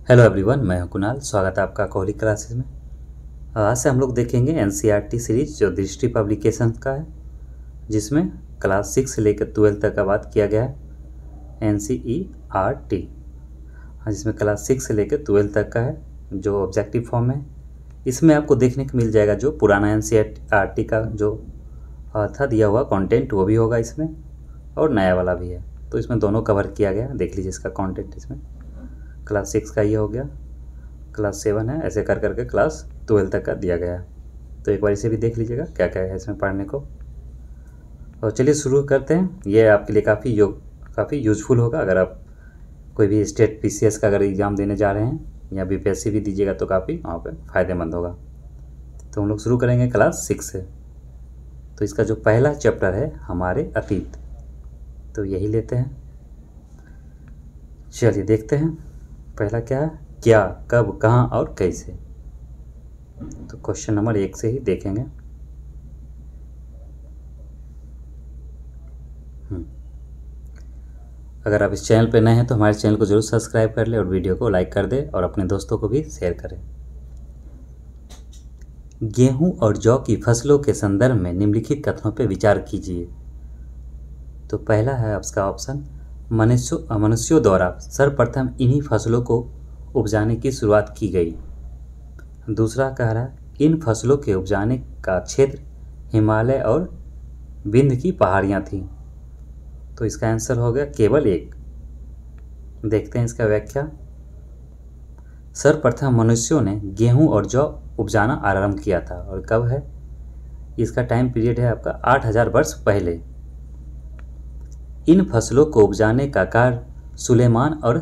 Hello everyone, मैं हूं कुणाल। स्वागत है आपका कोहली क्लासेस में। आज से हम लोग देखेंगे एनसीईआरटी सीरीज जो दृष्टि पब्लिकेशन का है, जिसमें क्लास 6 से लेकर 12 तक का बात किया गया है। एनसीईआरटी जिसमें क्लास 6 से लेकर 12 तक का है, जो ऑब्जेक्टिव फॉर्म है। इसमें आपको देखने को मिल जाएगा जो पुराना एनसीईआरटी का जो था दिया हुआ कंटेंट, वो भी होगा इसमें, और नया वाला भी है। तो इसमें दोनों कवर किया गया। देख लीजिए इसका कंटेंट। इसमें क्लास 6 का ये हो गया, क्लास 7 है, ऐसे कर करके क्लास 12 तक का दिया गया है। तो एक बार इसे भी देख लीजिएगा क्या क्या है इसमें पढ़ने को। और चलिए शुरू करते हैं। ये आपके लिए काफ़ी यूजफुल होगा अगर आप कोई भी स्टेट पीसीएस का अगर एग्ज़ाम देने जा रहे हैं या बीपीएससी भी दीजिएगा तो काफ़ी वहाँ पे फ़ायदेमंद होगा। तो हम लोग शुरू करेंगे क्लास 6 से। तो इसका जो पहला चैप्टर है हमारे अतीत, तो यही लेते हैं। चलिए देखते हैं पहला क्या है, क्या, कब, कहाँ और कैसे। तो क्वेश्चन नंबर 1 से ही देखेंगे। अगर आप इस चैनल पर नए हैं तो हमारे चैनल को जरूर सब्सक्राइब कर लें और वीडियो को लाइक कर दें और अपने दोस्तों को भी शेयर करें। गेहूं और जौ की फसलों के संदर्भ में निम्नलिखित कथनों पर विचार कीजिए। तो पहला है आपका ऑप्शन, मनुष्यों द्वारा सर्वप्रथम इन्हीं फसलों को उपजाने की शुरुआत की गई। दूसरा कह रहा है इन फसलों के उपजाने का क्षेत्र हिमालय और विंध्य की पहाड़ियाँ थीं। तो इसका आंसर हो गया केवल एक। देखते हैं इसका व्याख्या। सर्वप्रथम मनुष्यों ने गेहूं और जौ उपजाना आरंभ किया था, और कब है, इसका टाइम पीरियड है आपका 8000 वर्ष पहले। इन फसलों को उपजाने का कार्य सुलेमान और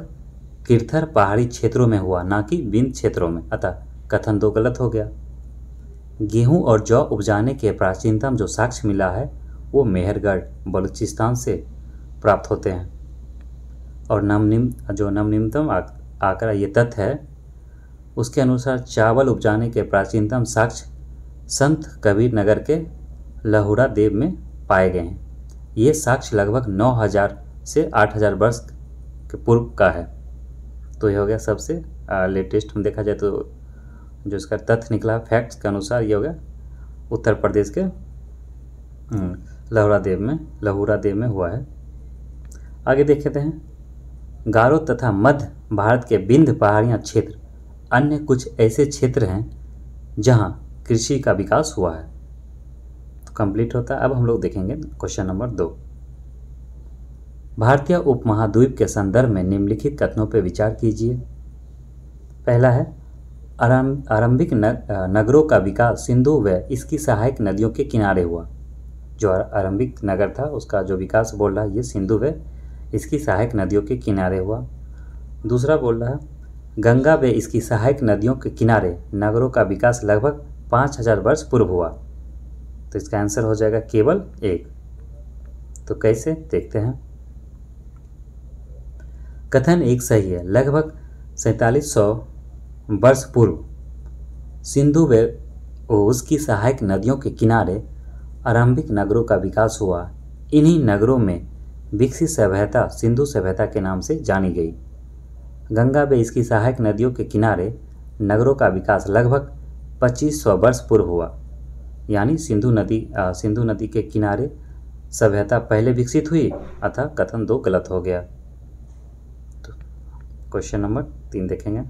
किरथर पहाड़ी क्षेत्रों में हुआ, ना कि विंध्य क्षेत्रों में। अतः कथन 2 गलत हो गया। गेहूं और जौ उपजाने के प्राचीनतम जो साक्ष्य मिला है वो मेहरगढ़ बलूचिस्तान से प्राप्त होते हैं। और नवनिम्नतम आंकड़ा ये तथ्य है, उसके अनुसार चावल उपजाने के प्राचीनतम साक्ष्य संत कबीर नगर के लहुरा देव में पाए गए हैं। ये साक्ष्य लगभग 9000 से 8000 वर्ष के पूर्व का है। तो ये हो गया सबसे लेटेस्ट में देखा जाए तो जो इसका तथ्य निकला फैक्ट्स के अनुसार ये हो गया उत्तर प्रदेश के लहुरा देव में हुआ है। आगे देखते हैं। गारो तथा मध्य भारत के विंध्य पहाड़ियाँ क्षेत्र अन्य कुछ ऐसे क्षेत्र हैं जहाँ कृषि का विकास हुआ है। तो कंप्लीट होता है। अब हम लोग देखेंगे क्वेश्चन नंबर 2। भारतीय उपमहाद्वीप के संदर्भ में निम्नलिखित कथनों पर विचार कीजिए। पहला है आरंभिक नगरों का विकास सिंधु व इसकी सहायक नदियों के किनारे हुआ। जो आरंभिक नगर था उसका जो विकास बोल रहा है ये सिंधु व इसकी सहायक नदियों के किनारे हुआ। दूसरा बोल रहा है गंगा व इसकी सहायक नदियों के किनारे नगरों का विकास लगभग 5000 वर्ष पूर्व हुआ। तो इसका आंसर हो जाएगा केवल 1। तो कैसे देखते हैं। कथन 1 सही है। लगभग 4700 वर्ष पूर्व सिंधु व उसकी सहायक नदियों के किनारे आरंभिक नगरों का विकास हुआ। इन्हीं नगरों में विकसित सभ्यता सिंधु सभ्यता के नाम से जानी गई। गंगा व इसकी सहायक नदियों के किनारे नगरों का विकास लगभग 2500 वर्ष पूर्व हुआ। यानी सिंधु नदी के किनारे सभ्यता पहले विकसित हुई, अतः कथन 2 गलत हो गया। तो क्वेश्चन नंबर 3 देखेंगे।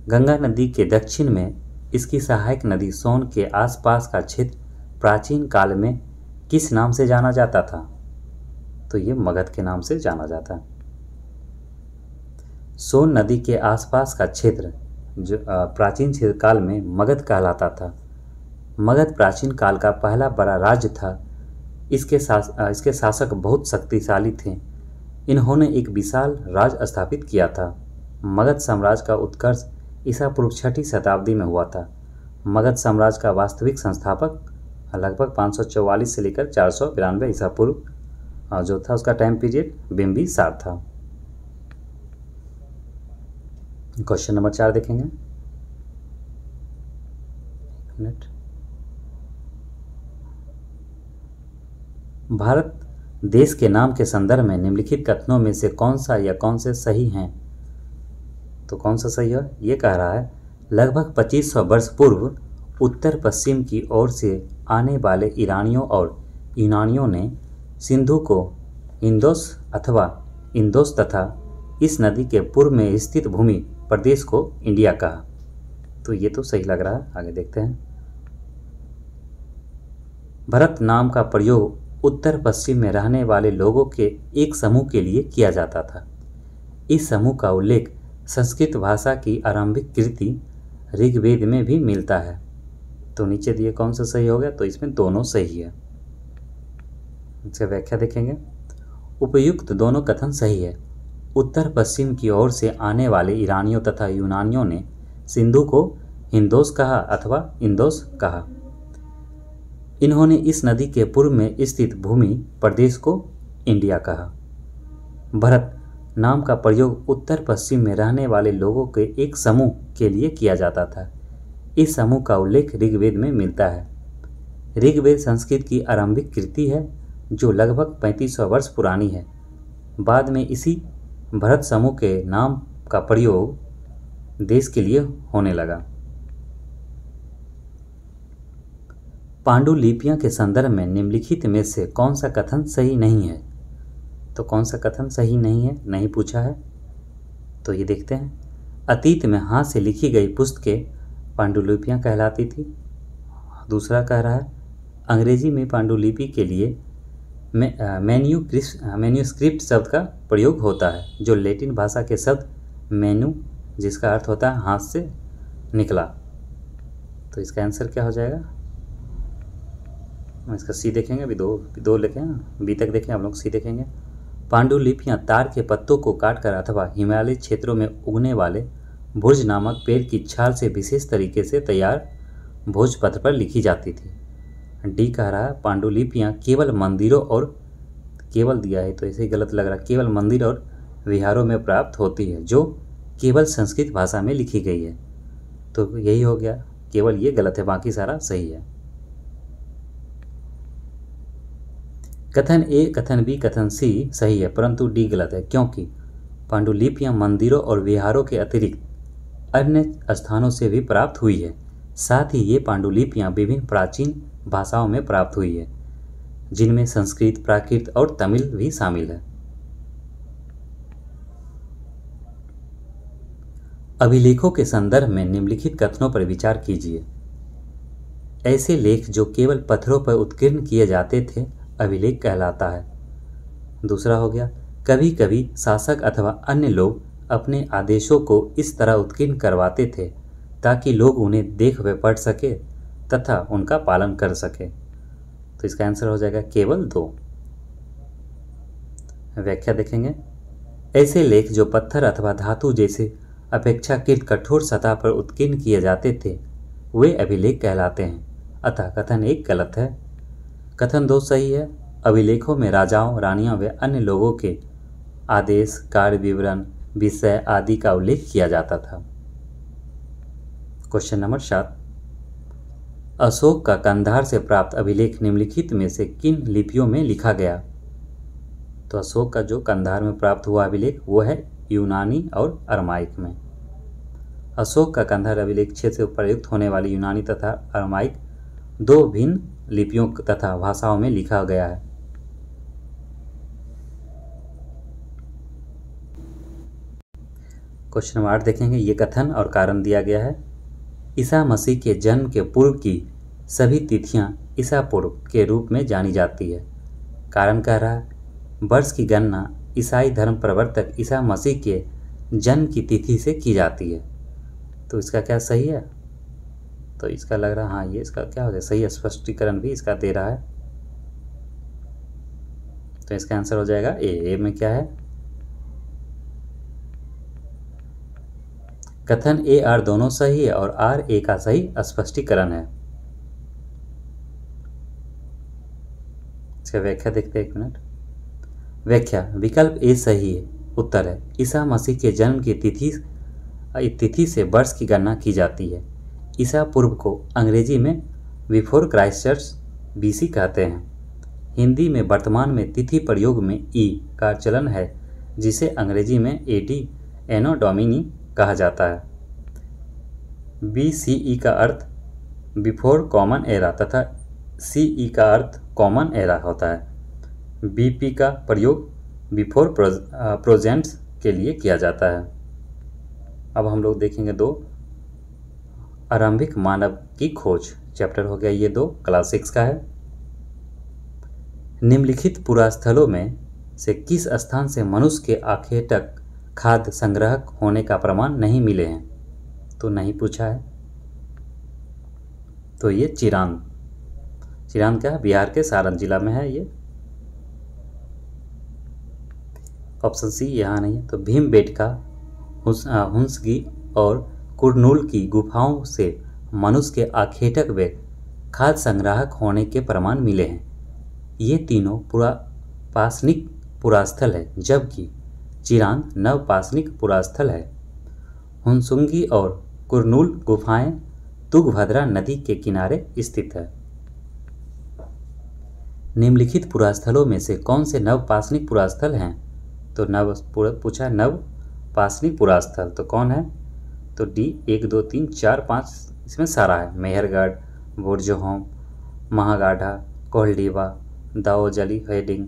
गंगा नदी के दक्षिण में इसकी सहायक नदी सोन के आसपास का क्षेत्र प्राचीन काल में किस नाम से जाना जाता था। तो ये मगध के नाम से जाना जाता है। सोन नदी के आसपास का क्षेत्र जो प्राचीन काल में मगध कहलाता था। मगध प्राचीन काल का पहला बड़ा राज्य था। इसके शासक बहुत शक्तिशाली थे। इन्होंने एक विशाल राज्य स्थापित किया था। मगध साम्राज्य का उत्कर्ष ईसा पूर्व 6वीं शताब्दी में हुआ था। मगध साम्राज्य का वास्तविक संस्थापक लगभग 544 से लेकर 492 ईसा पूर्व जो था उसका टाइम पीरियड बिंबिसार था। क्वेश्चन नंबर 4 देखेंगे। भारत देश के नाम के संदर्भ में निम्नलिखित कथनों में से कौन सा या कौन से सही हैं? तो कौन सा सही है? ये कह रहा है लगभग 2500 वर्ष पूर्व उत्तर पश्चिम की ओर से आने वाले ईरानियों और यूनानियों ने सिंधु को इंदोस अथवा इंदोस तथा इस नदी के पूर्व में स्थित भूमि प्रदेश को इंडिया कहा। तो ये तो सही लग रहा है। आगे देखते हैं। भरत नाम का प्रयोग उत्तर पश्चिम में रहने वाले लोगों के एक समूह के लिए किया जाता था। इस समूह का उल्लेख संस्कृत भाषा की आरंभिक कृति ऋग्वेद में भी मिलता है। तो नीचे दिए कौन सा सही हो गया? तो इसमें दोनों सही है। इसका व्याख्या देखेंगे। उपयुक्त दोनों कथन सही है। उत्तर पश्चिम की ओर से आने वाले ईरानियों तथा यूनानियों ने सिंधु को हिंदोस कहा अथवा इंदोस कहा। इन्होंने इस नदी के पूर्व में स्थित भूमि प्रदेश को इंडिया कहा। भरत नाम का प्रयोग उत्तर पश्चिम में रहने वाले लोगों के एक समूह के लिए किया जाता था। इस समूह का उल्लेख ऋग्वेद में मिलता है। ऋग्वेद संस्कृत की आरंभिक कृति है जो लगभग 3500 वर्ष पुरानी है। बाद में इसी भरत समूह के नाम का प्रयोग देश के लिए होने लगा। पांडुलिपियां के संदर्भ में निम्नलिखित में से कौन सा कथन सही नहीं है? तो कौन सा कथन सही नहीं है? नहीं पूछा है, तो ये देखते हैं। अतीत में हाथ से लिखी गई पुस्तकें पांडुलिपियां कहलाती थी। दूसरा कह रहा है अंग्रेजी में पांडुलिपि के लिए मैन्यूस्क्रिप्ट शब्द का प्रयोग होता है, जो लैटिन भाषा के शब्द मैन्यू जिसका अर्थ होता है हाथ से निकला। तो इसका आंसर क्या हो जाएगा? इसका सी देखेंगे। अभी दो लिखें ना, बी तक देखें, हम लोग सी देखेंगे। पांडुलिपियां तार के पत्तों को काटकर अथवा हिमालयी क्षेत्रों में उगने वाले भुर्ज नामक पेड़ की छाल से विशेष तरीके से तैयार भोजपत्र पर लिखी जाती थी। डी कह रहा है पांडुलिपियां केवल मंदिरों और केवल दिया है तो ऐसे ही गलत लग रहा है, केवल मंदिर और विहारों में प्राप्त होती है जो केवल संस्कृत भाषा में लिखी गई है। तो यही हो गया, केवल ये गलत है, बाकी सारा सही है। कथन ए, कथन बी, कथन सी सही है, परंतु डी गलत है, क्योंकि पांडुलिपियां मंदिरों और विहारों के अतिरिक्त अन्य स्थानों से भी प्राप्त हुई है। साथ ही ये पांडुलिपियां विभिन्न प्राचीन भाषाओं में प्राप्त हुई है, जिनमें संस्कृत, प्राकृत और तमिल भी शामिल है। अभिलेखों के संदर्भ में निम्नलिखित कथनों पर विचार कीजिए। ऐसे लेख जो केवल पत्थरों पर उत्कीर्ण किए जाते थे अभिलेख कहलाता है। दूसरा हो गया कभी कभी शासक अथवा अन्य लोग अपने आदेशों को इस तरह उत्कीर्ण करवाते थे ताकि लोग उन्हें देख व पढ़ सके तथा उनका पालन कर सके। तो इसका आंसर हो जाएगा केवल 2। व्याख्या देखेंगे। ऐसे लेख जो पत्थर अथवा धातु जैसे अपेक्षाकृत कठोर सतह पर उत्कीर्ण किए जाते थे वे अभिलेख कहलाते हैं, अतः कथन 1 गलत है। कथन 2 सही है। अभिलेखों में राजाओं, रानियों व अन्य लोगों के आदेश, कार्य विवरण, विषय आदि का उल्लेख किया जाता था। क्वेश्चन नंबर 7, अशोक का कंधार से प्राप्त अभिलेख निम्नलिखित में से किन लिपियों में लिखा गया? तो अशोक का जो कंधार में प्राप्त हुआ अभिलेख वो है यूनानी और अरमाइक में। अशोक का कंधार अभिलेख क्षेत्र से प्रयुक्त होने वाली यूनानी तथा अरमाइक 2 भिन्न लिपियों तथा भाषाओं में लिखा गया है। क्वेश्चन नंबर 8 देखेंगे। ये कथन और कारण दिया गया है। ईसा मसीह के जन्म के पूर्व की सभी तिथियां ईसा पूर्व के रूप में जानी जाती है। कारण कह रहा है वर्ष की गणना ईसाई धर्म प्रवर्तक ईसा मसीह के जन्म की तिथि से की जाती है। तो इसका क्या सही है? तो इसका लग रहा है हाँ, ये इसका क्या हो जाए सही स्पष्टीकरण भी इसका दे रहा है। तो इसका आंसर हो जाएगा ए में क्या है? कथन ए आर दोनों सही है और आर ए का सही स्पष्टीकरण है। इसका व्याख्या देखते हैं, 1 मिनट। व्याख्या विकल्प ए सही है, उत्तर है ईसा मसीह के जन्म की तिथि से वर्ष की गणना की जाती है। ईसा पूर्व को अंग्रेजी में बिफोर क्राइस्ट चर्च BC कहते हैं। हिंदी में वर्तमान में तिथि प्रयोग में ई का चलन है, जिसे अंग्रेजी में एडी एनो डोमिनी कहा जाता है। BCE का अर्थ बिफोर कॉमन एरा तथा CE का अर्थ कॉमन एरा होता है। BP का प्रयोग बिफोर प्रोजेंट्स के लिए किया जाता है। अब हम लोग देखेंगे 2 आरंभिक मानव की खोज, चैप्टर हो गया ये 2, क्लास 6 का है। निम्नलिखित पुरास्थलों में से किस स्थान से मनुष्य के आखेटक खाद्य संग्रहक होने का प्रमाण नहीं मिले हैं? तो नहीं पूछा है। तो ये चिरांद क्या है? बिहार के सारण जिला में है ये। ऑप्शन सी यहाँ नहीं है। तो भीमबेटका, हुंसगी और कुरनूल की गुफाओं से मनुष्य के आखेटक व खाद्य संग्राहक होने के प्रमाण मिले हैं। ये तीनों पाषाणिक पुरास्थल है, जबकि चिरांद नवपाषाणिक पुरास्थल है। हुंसुंगी और कुरनूल गुफाएं तुंगभद्रा नदी के किनारे स्थित है। निम्नलिखित पुरास्थलों में से कौन से नवपाषाणिक पुरास्थल हैं? तो पूछा है नवपाषाणिक पुरास्थल, तो कौन है? तो डी 1 2 3 4 5 इसमें सारा है। मेहरगढ़, बुर्जहोम, महागाढ़ा, कोहलडीबा, दाओजली, हेडिंग,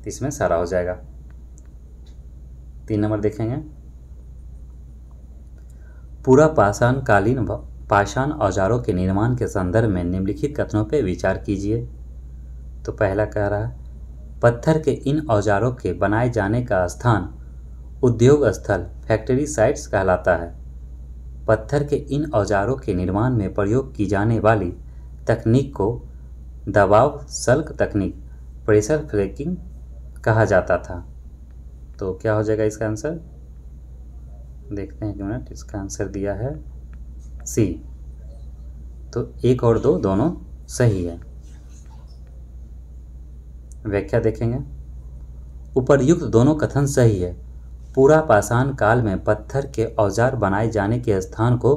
इसमें सारा हो जाएगा। 3 नंबर देखेंगे। पूरा पाषाण औजारों के निर्माण के संदर्भ में निम्नलिखित कथनों पर विचार कीजिए। तो पहला कह रहा है, पत्थर के इन औजारों के बनाए जाने का स्थान उद्योग स्थल फैक्ट्री साइट्स कहलाता है। पत्थर के इन औजारों के निर्माण में प्रयोग की जाने वाली तकनीक को दबाव सल्क तकनीक प्रेशर फ्लेकिंग कहा जाता था। तो क्या हो जाएगा इसका आंसर? देखते हैं 1 मिनट। इसका आंसर दिया है सी। तो 1 और 2 दोनों सही है। व्याख्या देखेंगे। उपर्युक्त दोनों कथन सही है। पूरा पाषाण काल में पत्थर के औजार बनाए जाने के स्थान को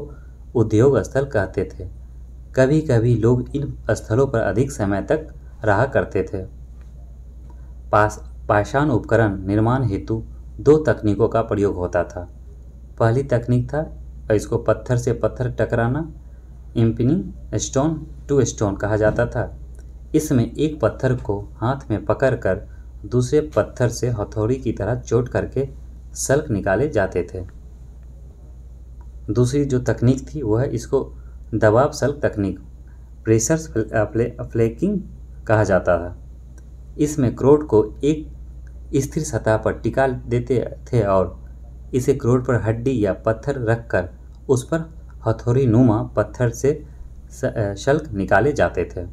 उद्योग स्थल कहते थे। कभी कभी लोग इन स्थलों पर अधिक समय तक रहा करते थे। पाषाण उपकरण निर्माण हेतु 2 तकनीकों का प्रयोग होता था। पहली तकनीक था इसको पत्थर से पत्थर टकराना, इम्पिनिंग स्टोन टू स्टोन कहा जाता था। इसमें एक पत्थर को हाथ में पकड़कर दूसरे पत्थर से हथौड़ी की तरह चोट करके सल्क निकाले जाते थे। दूसरी जो तकनीक थी वह इसको दबाव सल्क तकनीक प्रेशर फ्लेकिंग कहा जाता था। इसमें क्रोड को एक स्थिर सतह पर टिका देते थे और इसे क्रोड पर हड्डी या पत्थर रखकर उस पर हथौड़ी नुमा पत्थर से सल्क निकाले जाते थे।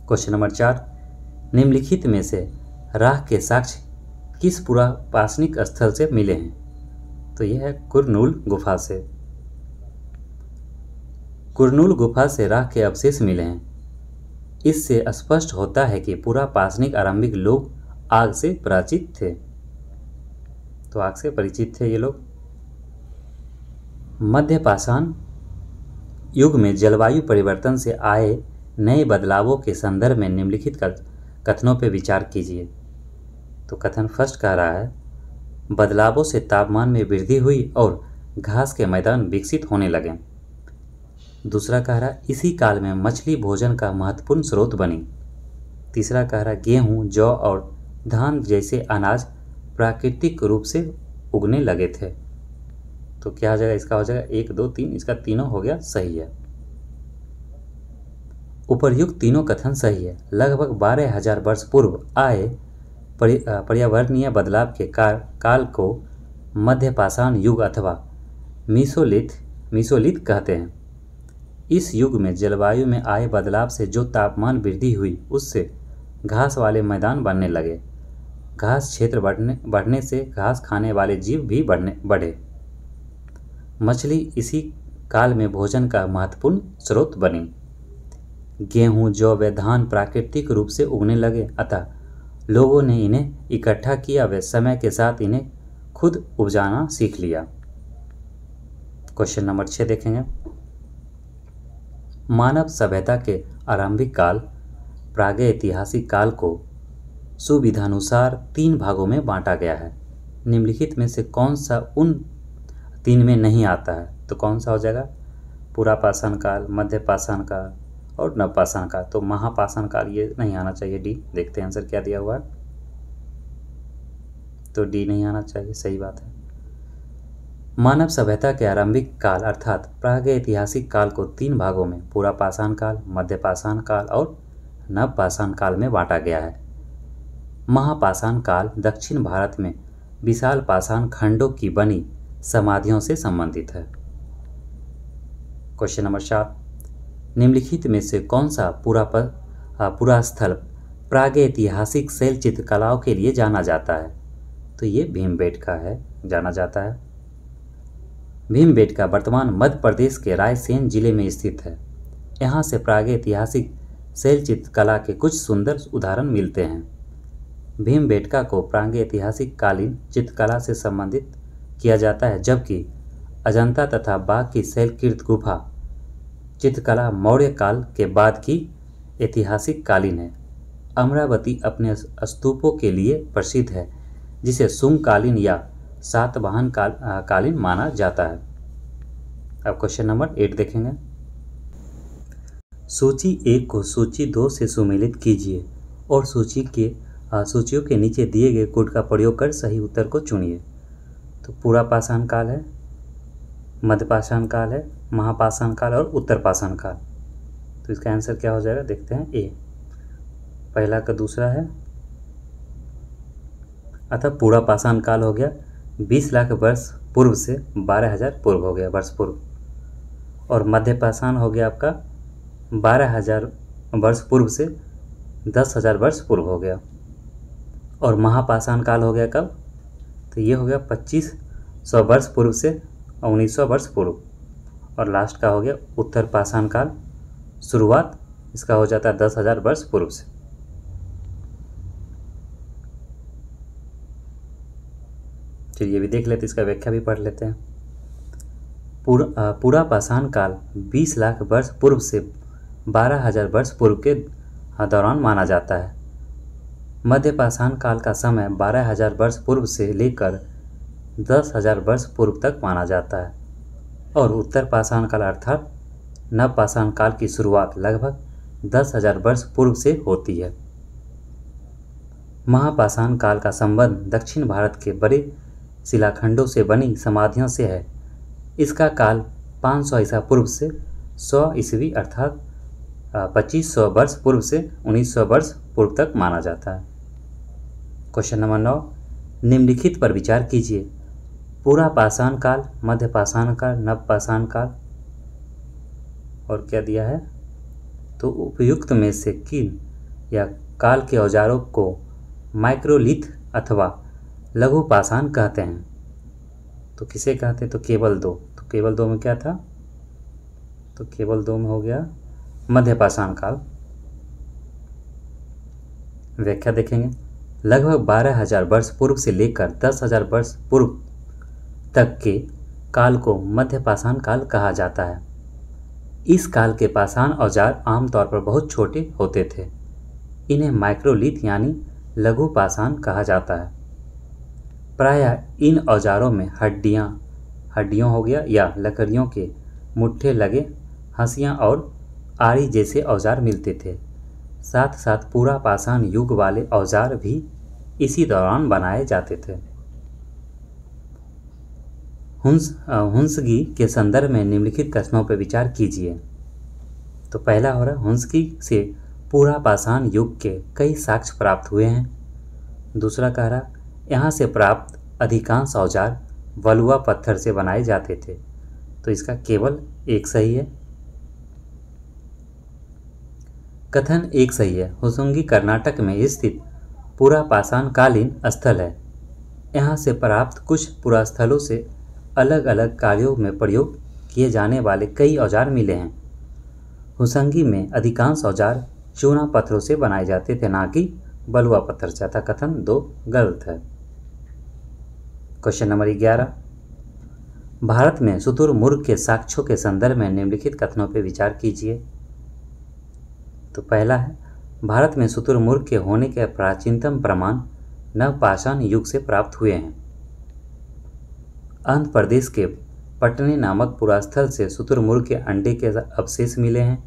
क्वेश्चन नंबर 4, निम्नलिखित में से राख के साक्ष्य किस पुरा पाषाणिक स्थल से मिले हैं? तो यह है कुरनूल गुफा से। कुरनूल गुफा से राख के अवशेष मिले हैं। इससे स्पष्ट होता है कि पूरा पाषाणिक आरंभिक लोग आग से परिचित थे। तो आग से परिचित थे ये लोग। मध्य पाषाण युग में जलवायु परिवर्तन से आए नए बदलावों के संदर्भ में निम्नलिखित कथनों पर विचार कीजिए। तो कथन फर्स्ट कह रहा है, बदलावों से तापमान में वृद्धि हुई और घास के मैदान विकसित होने लगे। दूसरा कह रहा है, इसी काल में मछली भोजन का महत्वपूर्ण स्रोत बनी। तीसरा कह रहा है, गेहूं, जौ और धान जैसे अनाज प्राकृतिक रूप से उगने लगे थे। तो क्या हो जाएगा? इसका हो जाएगा 1 2 3, इसका तीनों हो गया सही है। उपर्युक्त तीनों कथन सही है। लगभग 12,000 वर्ष पूर्व आए पर्यावरणीय बदलाव के काल को मध्य पाषाण युग अथवा मीसोलिथ कहते हैं। इस युग में जलवायु में आए बदलाव से जो तापमान वृद्धि हुई उससे घास वाले मैदान बनने लगे। घास क्षेत्र बढ़ने से घास खाने वाले जीव भी बढ़े। मछली इसी काल में भोजन का महत्वपूर्ण स्रोत बनी। गेहूं, जौ व धान प्राकृतिक रूप से उगने लगे, अतः लोगों ने इन्हें इकट्ठा किया व समय के साथ इन्हें खुद उपजाना सीख लिया। क्वेश्चन नंबर 6 देखेंगे। मानव सभ्यता के आरंभिक काल प्रागैतिहासिक काल को सुविधानुसार 3 भागों में बांटा गया है। निम्नलिखित में से कौन सा उन 3 में नहीं आता है? तो कौन सा हो जाएगा? पुरापाषाण काल, मध्यपाषाण काल और नवपाषाण काल। तो महापाषाण काल ये नहीं आना चाहिए, डी। देखते हैं आंसर क्या दिया हुआ है। तो डी नहीं आना चाहिए, सही बात है। मानव सभ्यता के आरंभिक काल अर्थात प्रागैतिहासिक काल को 3 भागों में पुरापाषाण काल, मध्यपाषाण काल और नवपाषाण काल में बांटा गया है। महापाषाण काल दक्षिण भारत में विशाल पाषाण खंडों की बनी समाधियों से संबंधित है। क्वेश्चन नंबर 7, निम्नलिखित में से कौन सा पूरा स्थल प्रागैतिहासिक शैल चित्रकलाओं के लिए जाना जाता है? तो ये भीमबेटका है, जाना जाता है। भीमबेटका वर्तमान मध्य प्रदेश के रायसेन जिले में स्थित है। यहाँ से प्रागैतिहासिक शैल चित्रकला के कुछ सुंदर उदाहरण मिलते हैं। भीमबेटका को प्रागैतिहासिक कालीन चित्रकला से संबंधित किया जाता है, जबकि अजंता तथा बाघ की शैलकृत गुफा चित्रकला मौर्य काल के बाद की ऐतिहासिक कालीन है। अमरावती अपने स्तूपों के लिए प्रसिद्ध है, जिसे शुंगकालीन या सातवाहन कालीन माना जाता है। अब क्वेश्चन नंबर 8 देखेंगे। सूची 1 को सूची 2 से सुमेलित कीजिए और सूचियों के नीचे दिए गए कोड का प्रयोग कर सही उत्तर को चुनिए। तो पुरापाषाण काल है, मध्यपाषाण काल है, महापाषाण काल और उत्तरपाषाण काल। तो इसका आंसर क्या हो जाएगा? देखते हैं। ए पहला का दूसरा है। अतः पुरापाषाण काल हो गया 20 लाख वर्ष पूर्व से 12,000 पूर्व हो गया, वर्ष पूर्व। और मध्यपाषाण हो गया आपका 12,000 वर्ष पूर्व से 10,000 वर्ष पूर्व हो गया। और महापाषाण काल हो गया कब? तो ये हो गया 2500 वर्ष पूर्व से 1900 वर्ष पूर्व। और लास्ट का हो गया उत्तरपाषाण काल, शुरुआत इसका हो जाता है 10,000 वर्ष पूर्व से। चलिए भी देख लेते, इसका व्याख्या भी पढ़ लेते हैं। पुरापाषाण काल 20 लाख वर्ष पूर्व से 12,000 वर्ष पूर्व के दौरान माना जाता है। मध्यपाषाण काल का समय 12,000 वर्ष पूर्व से लेकर 10,000 वर्ष पूर्व तक माना जाता है। और उत्तरपाषाण काल अर्थात नवपाषाण काल की शुरुआत लगभग 10,000 वर्ष पूर्व से होती है। महापाषाण काल का संबंध दक्षिण भारत के बड़े शिलाखंडों से बनी समाधियों से है। इसका काल 500 ईसा पूर्व से 100 ईस्वी अर्थात 2500 वर्ष पूर्व से 1900 वर्ष पूर्व तक माना जाता है। क्वेश्चन नंबर 9, निम्नलिखित पर विचार कीजिए। पुरापाषाण काल, मध्यपाषाण काल, नवपाषाण काल और क्या दिया है? तो उपयुक्त में से किन या काल के औजारों को माइक्रोलिथ अथवा लघु पाषाण कहते हैं? तो किसे कहते हैं? तो केवल 2। तो केवल 2 में क्या था? तो केवल 2 में हो गया मध्यपाषाण काल। व्याख्या देखेंगे। लगभग 12,000 वर्ष पूर्व से लेकर 10,000 वर्ष पूर्व तक के काल को मध्यपाषाण काल कहा जाता है। इस काल के पाषाण औजार आमतौर पर बहुत छोटे होते थे। इन्हें माइक्रोलिथ यानी लघु पाषाण कहा जाता है। प्रायः इन औजारों में हड्डियों हो गया या लकड़ियों के मुट्ठे लगे हंसियाँ और आरी जैसे औजार मिलते थे। साथ साथ पुरापाषाण युग वाले औजार भी इसी दौरान बनाए जाते थे। हुंसगी के संदर्भ में निम्नलिखित कथनों पर विचार कीजिए। तो पहला हो रहा है, हुंसगी से पुरापाषाण युग के कई साक्ष्य प्राप्त हुए हैं। दूसरा कह रहा, यहाँ से प्राप्त अधिकांश औजार बलुआ पत्थर से बनाए जाते थे। तो इसका केवल एक सही है। कथन एक सही है। हुंसगी कर्नाटक में स्थित पुरापाषाण कालीन स्थल है। यहाँ से प्राप्त कुछ पुरास्थलों से अलग अलग कार्यों में प्रयोग किए जाने वाले कई औजार मिले हैं। हुंसगी में अधिकांश औजार चूना पत्थरों से बनाए जाते थे, ना कि बलुआ पत्थर से। अतः कथन 2 गलत है। क्वेश्चन नंबर 11, भारत में शुतुरमुर्ग के साक्ष्यों के संदर्भ में निम्नलिखित कथनों पर विचार कीजिए। तो पहला है, भारत में शुतुरमुर्ग के होने के प्राचीनतम प्रमाण नवपाषाण युग से प्राप्त हुए हैं। आंध्र प्रदेश के पटने नामक पुरास्थल से शुतुरमुर्ग के अंडे के अवशेष मिले हैं।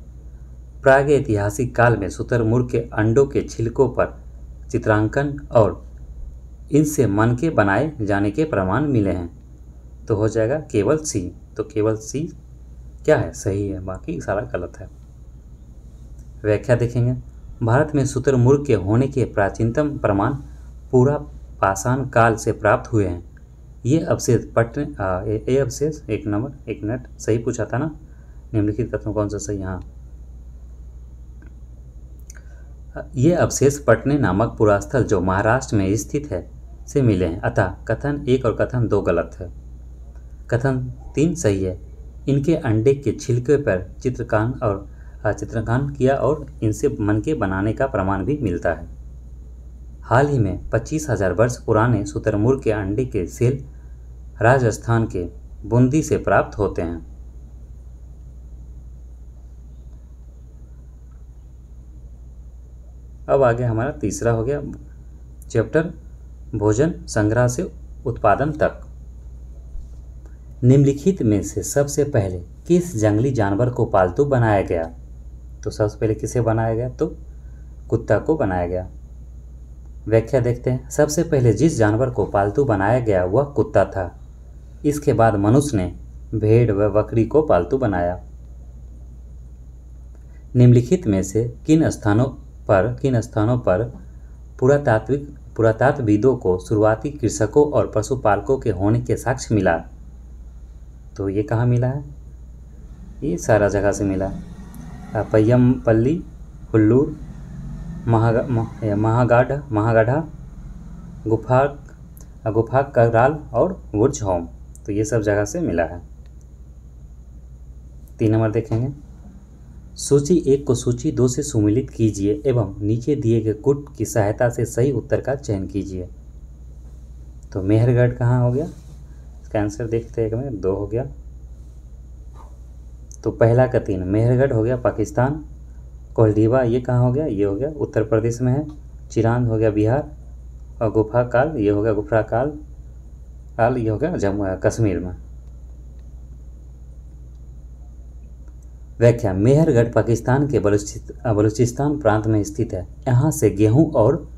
प्रागैतिहासिक काल में शुतुरमुर्ग के अंडों के छिलकों पर चित्रांकन और इनसे मनके बनाए जाने के प्रमाण मिले हैं। तो हो जाएगा केवल सी। तो केवल सी क्या है, सही है, बाकी सारा गलत है। व्याख्या देखेंगे। भारत में शुतुरमुर्ग के होने के प्राचीनतम प्रमाण पूरा पाषाण काल से प्राप्त हुए हैं। ये अवशेष ये अवशेष एक मिनट सही पूछा था ना, निम्नलिखित कथनों कौन सा सही। हाँ, ये अवशेष पटने नामक पुरास्थल जो महाराष्ट्र में स्थित है से मिले हैं। अतः कथन 1 और कथन 2 गलत है। कथन 3 सही है। इनके अंडे के छिलके पर चित्रकान किया और इनसे मनके बनाने का प्रमाण भी मिलता है। हाल ही में 25,000 वर्ष पुराने शुतुरमुर्ग के अंडे के सेल राजस्थान के बूंदी से प्राप्त होते हैं। अब आगे हमारा तीसरा हो गया चैप्टर भोजन संग्रह से उत्पादन तक। निम्नलिखित में से सबसे पहले किस जंगली जानवर को पालतू बनाया गया? तो सबसे पहले किसे बनाया गया? तो कुत्ता को बनाया गया। व्याख्या देखते हैं। सबसे पहले जिस जानवर को पालतू बनाया गया वह कुत्ता था। इसके बाद मनुष्य ने भेड़ व बकरी को पालतू बनाया। निम्नलिखित में से किन स्थानों पर पुरातात्वविदों को शुरुआती कृषकों और पशुपालकों के होने के साक्ष्य मिला? तो ये कहाँ मिला है? ये सारा जगह से मिला। पय्यमपल्ली, हुल्लूर, महागाढ़ा, गुफा कराल और बुर्ज होम। तो ये सब जगह से मिला है। 3 नंबर देखेंगे। सूची 1 को सूची 2 से सुमेलित कीजिए एवं नीचे दिए गए गुट की सहायता से सही उत्तर का चयन कीजिए। तो मेहरगढ़ कहाँ हो गया? इसका आंसर देखते हैं। 1 में 2 हो गया। तो पहला का 3 मेहरगढ़ हो गया पाकिस्तान। कोल्डीवा ये कहाँ हो गया? ये हो गया उत्तर प्रदेश में है। चिरांद हो गया बिहार। और गुफा काल ये हो गया गुफरा काल ये हो गया जम्मू कश्मीर में। व्याख्या। मेहरगढ़ पाकिस्तान के बलूचिस्तान प्रांत में स्थित है। यहाँ से गेहूं और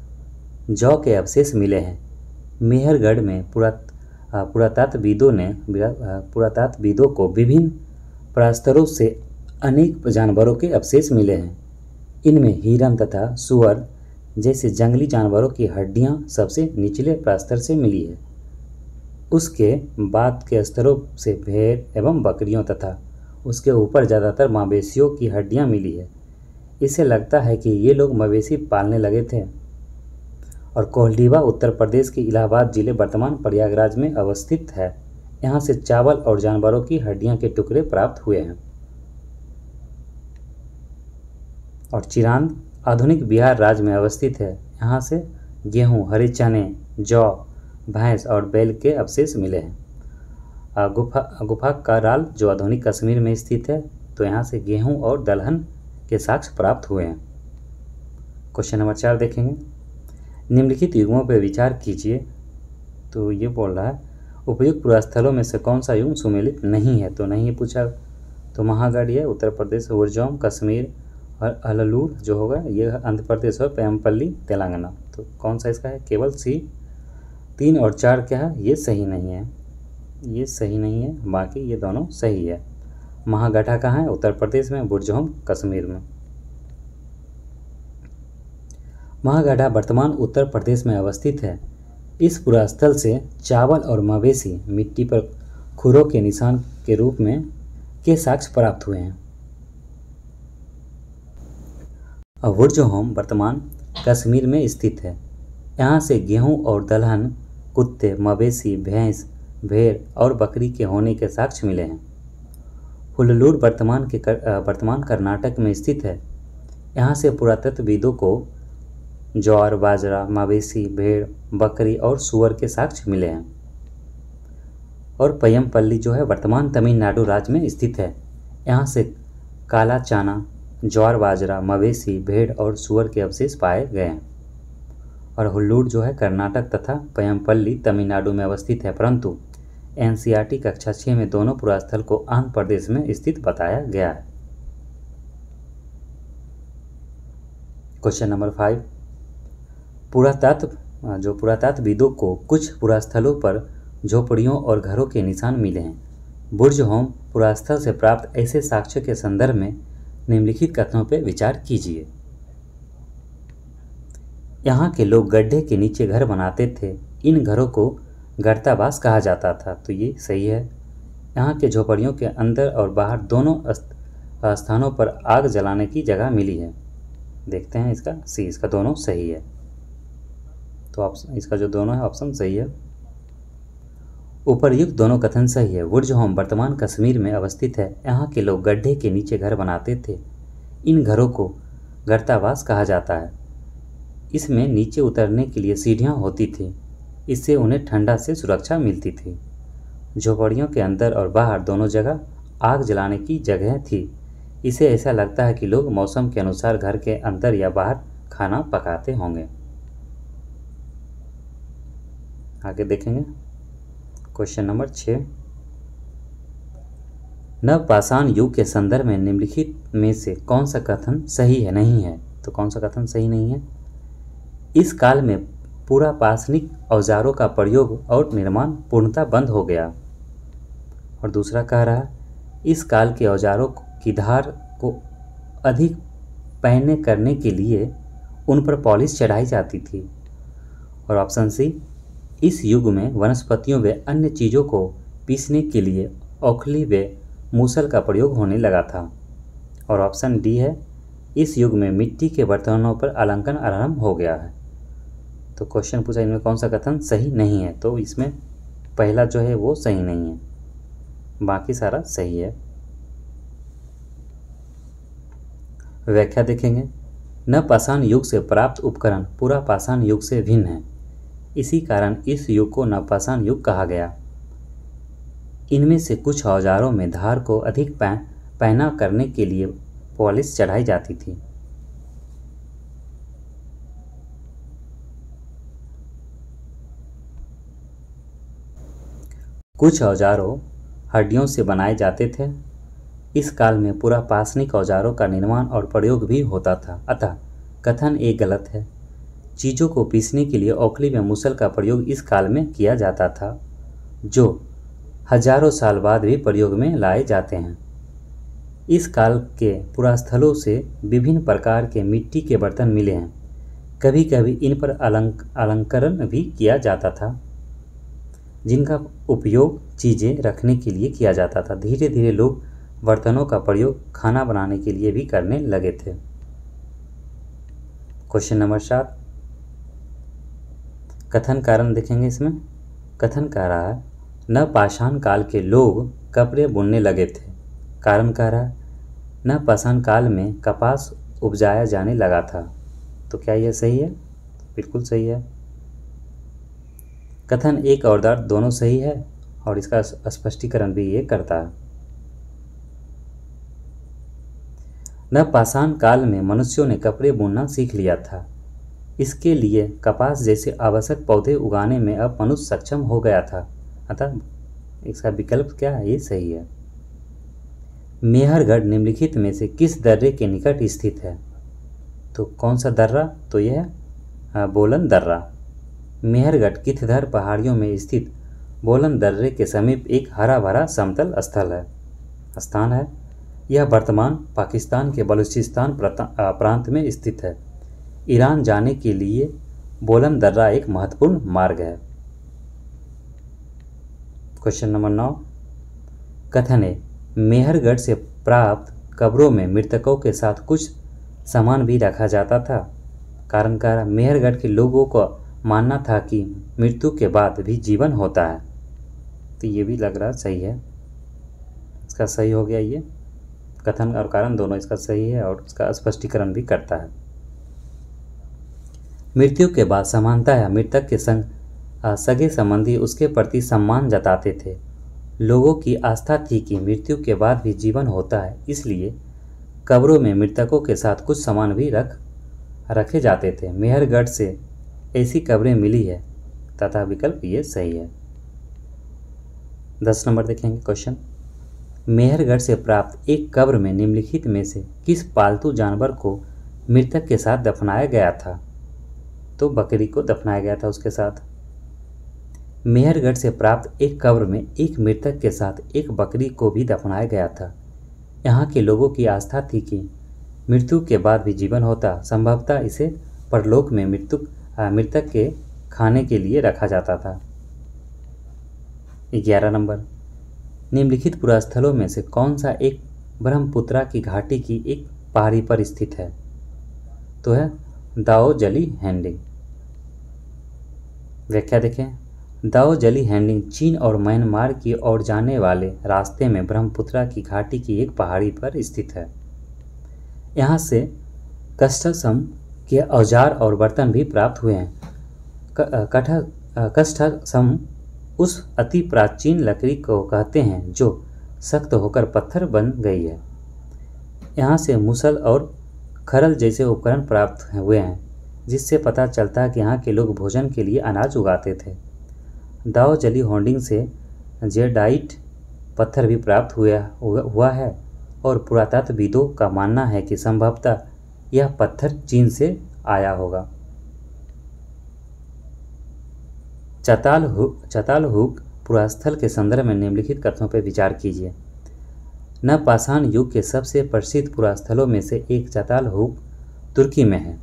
जौ के अवशेष मिले हैं। मेहरगढ़ में पुरातात्वविदों को विभिन्न प्रस्तरों से अनेक जानवरों के अवशेष मिले हैं। इनमें हिरन तथा सुअर जैसे जंगली जानवरों की हड्डियां सबसे निचले प्रस्तर से मिली है। उसके बाद के स्तरों से भेड़ एवं बकरियों तथा उसके ऊपर ज़्यादातर मवेशियों की हड्डियां मिली है। इसे लगता है कि ये लोग मवेशी पालने लगे थे। और कोल्डीवा उत्तर प्रदेश के इलाहाबाद जिले वर्तमान प्रयागराज में अवस्थित है। यहाँ से चावल और जानवरों की हड्डियां के टुकड़े प्राप्त हुए हैं। और चिरांद आधुनिक बिहार राज्य में अवस्थित है। यहाँ से गेहूँ, हरे चने, जौ, भैंस और बैल के अवशेष मिले हैं। गुफा कराल जो आधुनिक कश्मीर में स्थित है। तो यहाँ से गेहूं और दलहन के साक्ष्य प्राप्त हुए हैं। क्वेश्चन नंबर 4 देखेंगे। निम्नलिखित युगों पर विचार कीजिए। तो ये बोल रहा है उपयुक्त पुरास्थलों में से कौन सा युग सुमेलित नहीं है? तो नहीं पूछा। तो महागढ़ है उत्तर प्रदेश, उर्जौम कश्मीर, और हल्लूर जो होगा ये आंध्र प्रदेश और पेमपल्ली तेलंगाना। तो कौन सा इसका है? केवल सी। 3 और 4 क्या है? ये सही नहीं है, ये सही नहीं है, बाकी ये दोनों सही है। महागढ़ा कहाँ है? उत्तर प्रदेश में, बुर्जहोम कश्मीर में। महागढ़ा वर्तमान उत्तर प्रदेश में अवस्थित है। इस पुरास्थल से चावल और मवेशी मिट्टी पर खुरों के निशान के रूप में के साक्ष्य प्राप्त हुए हैं। बुर्जहोम वर्तमान कश्मीर में स्थित है। यहाँ से गेहूं और दलहन, कुत्ते, मवेशी, भैंस, भेड़ और बकरी के होने के साक्ष्य मिले हैं। हुल्लूर वर्तमान कर्नाटक में स्थित है। यहाँ से पुरातत्वविदों को ज्वार, बाजरा, मवेशी, भेड़, बकरी और सुअर के साक्ष्य मिले हैं। और पय्यमपल्ली जो है वर्तमान तमिलनाडु राज्य में स्थित है। यहाँ से काला चना, ज्वार बाजरा, मवेशी, भेड़ और सुअर के अवशेष पाए गए हैं। और हुल्लूर जो है कर्नाटक तथा पयमपल्ली तमिलनाडु में अवस्थित है, परंतु एनसीईआरटी कक्षा 6 में दोनों पुरास्थल को आंध्र प्रदेश में स्थित बताया गया है। क्वेश्चन नंबर 5, पुरातत्वविदों को कुछ पुरास्थलों पर झोपड़ियों और घरों के निशान मिले हैं। बुर्ज होम पुरास्थल से प्राप्त ऐसे साक्ष्य के संदर्भ में निम्नलिखित कथनों पर विचार कीजिए। यहाँ के लोग गड्ढे के नीचे घर बनाते थे। इन घरों को गर्तावास कहा जाता था, तो ये सही है। यहाँ के झोपड़ियों के अंदर और बाहर दोनों स्थानों पर आग जलाने की जगह मिली है। देखते हैं इसका सी, इसका दोनों सही है। तो इसका जो दोनों है ऑप्शन सही है। उपर्युक्त दोनों कथन सही है। बुर्ज होम वर्तमान कश्मीर में अवस्थित है। यहाँ के लोग गड्ढे के नीचे घर बनाते थे। इन घरों को गर्तावास कहा जाता है। इसमें नीचे उतरने के लिए सीढ़ियाँ होती थी, इससे उन्हें ठंडा से सुरक्षा मिलती थी। झोपड़ियों के अंदर और बाहर दोनों जगह आग जलाने की जगह थी। इसे ऐसा लगता है कि लोग मौसम के अनुसार घर के अंदर या बाहर खाना पकाते होंगे। आगे देखेंगे क्वेश्चन नंबर 6, नवपाषाण युग के संदर्भ में निम्नलिखित में से कौन सा कथन सही है नहीं है? तो कौन सा कथन सही नहीं है? इस काल में पूरा पाषाणिक औजारों का प्रयोग और निर्माण पूर्णतः बंद हो गया। और दूसरा कह रहा है इस काल के औजारों की धार को अधिक पैने करने के लिए उन पर पॉलिश चढ़ाई जाती थी। और ऑप्शन सी, इस युग में वनस्पतियों व अन्य चीज़ों को पीसने के लिए औखली व मूसल का प्रयोग होने लगा था। और ऑप्शन डी है, इस युग में मिट्टी के बर्तनों पर अलंकरण आरंभ हो गया है। तो क्वेश्चन पूछा इनमें कौन सा कथन सही नहीं है? तो इसमें पहला जो है वो सही नहीं है, बाकी सारा सही है। व्याख्या देखेंगे, नवपाषाण युग से प्राप्त उपकरण पूरा पाषाण युग से भिन्न है। इसी कारण इस युग को नवपाषाण युग कहा गया। इनमें से कुछ औजारों में धार को अधिक पैना करने के लिए पॉलिश चढ़ाई जाती थी। कुछ औजारों हड्डियों से बनाए जाते थे। इस काल में पूरा पाषाणिक औजारों का निर्माण और प्रयोग भी होता था, अतः कथन एक गलत है। चीज़ों को पीसने के लिए औखली व मूसल का प्रयोग इस काल में किया जाता था, जो हजारों साल बाद भी प्रयोग में लाए जाते हैं। इस काल के पुरास्थलों से विभिन्न प्रकार के मिट्टी के बर्तन मिले हैं। कभी कभी इन पर अलंकरण भी किया जाता था, जिनका उपयोग चीज़ें रखने के लिए किया जाता था। धीरे धीरे लोग बर्तनों का प्रयोग खाना बनाने के लिए भी करने लगे थे। क्वेश्चन नंबर 7, कथन कारण देखेंगे। इसमें कथन कह रहा है नवपाषाण काल के लोग कपड़े बुनने लगे थे। कारण कह रहा है नवपाषाण काल में कपास उपजाया जाने लगा था। तो क्या यह सही है? बिल्कुल सही है। कथन एक और दर्द दोनों सही है और इसका स्पष्टीकरण भी ये करता है। नवपाषाण काल में मनुष्यों ने कपड़े बुनना सीख लिया था। इसके लिए कपास जैसे आवश्यक पौधे उगाने में अब मनुष्य सक्षम हो गया था, अतः इसका विकल्प क्या है? ये सही है। मेहरगढ़ निम्नलिखित में से किस दर्रे के निकट स्थित है? तो कौन सा दर्रा? तो यह है बोलन दर्रा। मेहरगढ़ किथधर पहाड़ियों में स्थित बोलन दर्रे के समीप एक हरा भरा समतल स्थान है। यह वर्तमान पाकिस्तान के बलूचिस्तान प्रांत में स्थित है। ईरान जाने के लिए बोलन दर्रा एक महत्वपूर्ण मार्ग है। क्वेश्चन नंबर 9, कथन है मेहरगढ़ से प्राप्त कब्रों में मृतकों के साथ कुछ सामान भी रखा जाता था। कारण का मेहरगढ़ के लोगों को मानना था कि मृत्यु के बाद भी जीवन होता है। तो ये भी लग रहा सही है, इसका सही हो गया। ये कथन और कारण दोनों इसका सही है और इसका स्पष्टीकरण भी करता है। मृत्यु के बाद समानतः मृतक के संग सगे संबंधी उसके प्रति सम्मान जताते थे। लोगों की आस्था थी कि मृत्यु के बाद भी जीवन होता है, इसलिए कब्रों में मृतकों के साथ कुछ सामान भी रखे जाते थे। मेहरगढ़ से ऐसी कब्रें मिली है तथा विकल्प ये सही है। 10 नंबर देखेंगे क्वेश्चन। मेहरगढ़ से प्राप्त एक कब्र में निम्नलिखित में से किस पालतू जानवर को मृतक के साथ दफनाया गया था? तो बकरी को दफनाया गया था उसके साथ। मेहरगढ़ से प्राप्त एक कब्र में एक मृतक के साथ एक बकरी को भी दफनाया गया था। यहाँ के लोगों की आस्था थी कि मृत्यु के बाद भी जीवन होता, संभवतः इसे परलोक में मृतक के खाने के लिए रखा जाता था। 11 नंबर। निम्नलिखित पुरास्थलों में से कौन सा एक ब्रह्मपुत्रा की घाटी की एक पहाड़ी पर स्थित है? तो है दाओजली हैंडिंग। व्याख्या देखें। दाओजली हैंडिंग चीन और म्यांमार की ओर जाने वाले रास्ते में ब्रह्मपुत्रा की घाटी की एक पहाड़ी पर स्थित है। यहाँ से कस्टसम के औजार और बर्तन भी प्राप्त हुए हैं। कस्टसम उस अति प्राचीन लकड़ी को कहते हैं जो सख्त होकर पत्थर बन गई है। यहाँ से मुसल और खरल जैसे उपकरण प्राप्त हुए हैं, जिससे पता चलता है कि यहाँ के लोग भोजन के लिए अनाज उगाते थे। दाओजली होंडिंग से जेडाइट पत्थर भी प्राप्त हुआ है और पुरातत्वविदों का मानना है कि संभवतः यह पत्थर चीन से आया होगा। चतालहुक पुरास्थल के संदर्भ में निम्नलिखित कथनों पर विचार कीजिए। नवपाषाण युग के सबसे प्रसिद्ध पुरास्थलों में से एक चतालहुक तुर्की में है।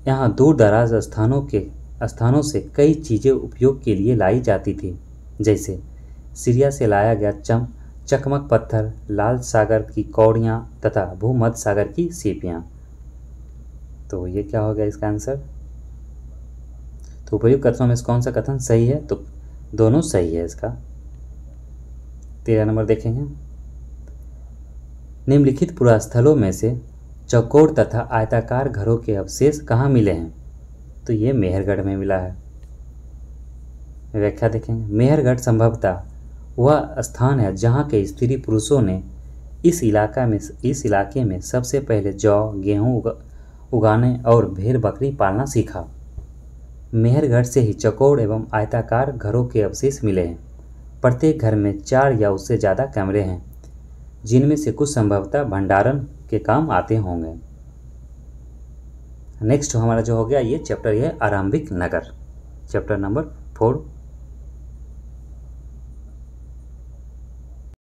यहाँ दूर दराज स्थानों से कई चीज़ें उपयोग के लिए लाई जाती थी, जैसे सीरिया से लाया गया चकमक पत्थर, लाल सागर की कौड़ियाँ तथा भूमध्य सागर की सीपियाँ। तो ये क्या हो गया इसका आंसर? तो उपयुक्त कथनों में से कौन सा कथन सही है? तो दोनों सही है इसका। 13 नंबर देखेंगे। निम्नलिखित पुरास्थलों में से चौकोर तथा आयताकार घरों के अवशेष कहाँ मिले हैं? तो ये मेहरगढ़ में मिला है। व्याख्या देखेंगे। मेहरगढ़ संभवतः वह स्थान है जहाँ के स्त्री पुरुषों ने इस इलाके में सबसे पहले जौ, गेहूँ उगाने और भेड़ बकरी पालना सीखा। मेहरगढ़ से ही चौकोर एवं आयताकार घरों के अवशेष मिले हैं। प्रत्येक घर में 4 या उससे ज़्यादा कमरे हैं, जिनमें से कुछ संभवतः भंडारण के काम आते होंगे। नेक्स्ट हमारा जो हो गया ये चैप्टर है आरंभिक नगर, चैप्टर नंबर 4